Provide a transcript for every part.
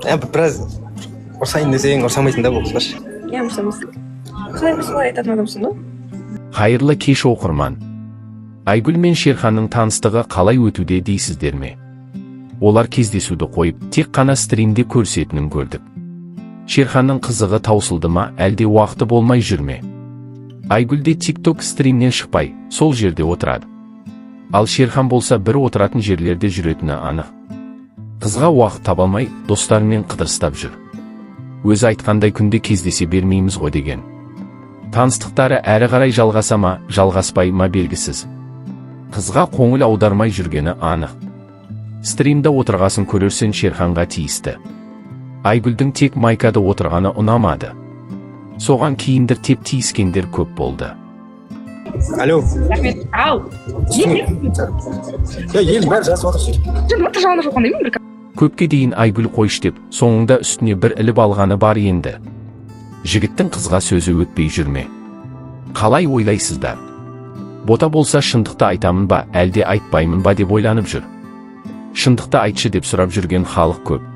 Біраз ұрсайын десең ұрсамайсың да бұл қыздар. Иә, ұрсамайсың. Қалай солай айтатын адамсың ғой? Қайырлы кеш оқырман. Айгүл мен Шерханның таныстығы қалай өтуде дейсіздер ме? Олар кездесуді қойып, тек қана стримде көрсетінін көрдік. Шерханның қызығы таусылды ма, әлде уақыты болмай жүр ме? Айгүл де TikTok стримнен шықпай, сол жерде отырады. Ал Шерхан болса бір отыратын жерлерде жүретіні анық. Қызға уақыт таба алмай, достарымен қыдырыстап жүр. Өзі айтқандай күнде кездесе бермейміз ғой деген. Таныстықтары әрі қарай жалғаса ма, жалғаспай ма белгісіз. Қызға қоңыл аудармай жүргені анық. Стримда отырғасын көрерсен Шерханға тиісті. Айгүлдің тек майкада отырғаны ұнамады. Соған кейіндір теп тиіскендер көп болды. Алло. Рахмет. Ау. Ел бәрі жазып отыр. Мықты жағында жоқ қандай бір. Көпке дейін Айгүл қойш деп, соңында үстіне бір іліп алғаны бар енді. Жігіттің қызға сөзі өтпей жүрме. Қалай ойлайсыздар? Бота болса шындықты айтамын ба, әлде айтпаймын ба деп ойланып жүр. Шындықты айтшы деп сұрап жүрген халық көп.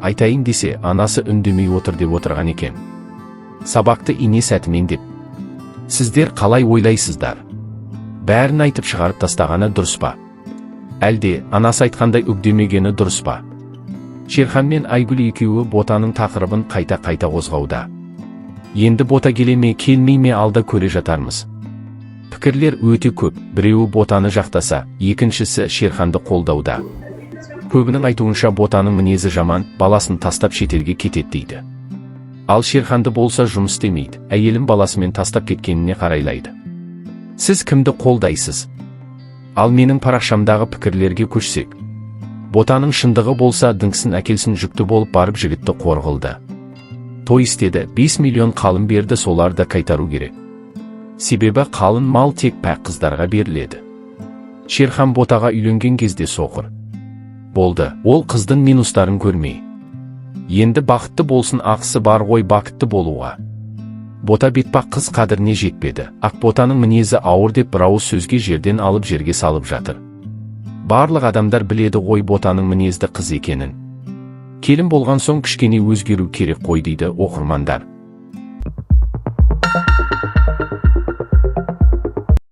Айтайын десе, анасы үндемей отыр деп отырған екен. Сабақты ине сәтімен деп. Сіздер қалай ойлайсыздар? Бәрін айтып шығарып тастағаны дұрыс па? Әлде анасы айтқандай үгдемегені дұрыс па? Шерхан мен Айгүл екеуі Ботаның тақырыбын қайта-қайта қозғауда. Енді Бота келе ме, келмей ме алда көре жатармыз. Пікірлер өте көп, біреуі Ботаны жақтаса, екіншісі Шерханды қолдауда. Көбінің айтуынша Ботаның мінезі жаман, баласын тастап шетелге кетеді дейді. Ал Шерханды болса жұмыс істемейді, әйелін баласымен тастап кеткеніне қарайлайды. Сіз кімді қолдайсыз? Ал менің парақшамдағы пікірлерге көшсек. Ботаның шындығы болса діңкісін әкелсін жүкті болып барып жігітті қорғылды. Той істеді, 5 миллион қалым берді, соларды қайтару керек. Себебі қалың мал тек пәк қыздарға беріледі. Шерхан Ботаға үйленген кезде соқыр болды, ол қыздың минустарын көрмей. Енді бақытты болсын, ақысы бар ғой бақытты болуға. Бота бетпақ қыз қадіріне жетпеді, ақ Ботаның мінезі ауыр деп бір ауыз сөзге жерден алып жерге салып жатыр. Барлық адамдар біледі ғой Ботаның мінезді қыз екенін. Келін болған соң кішкене өзгеру керек қой дейді оқырмандар.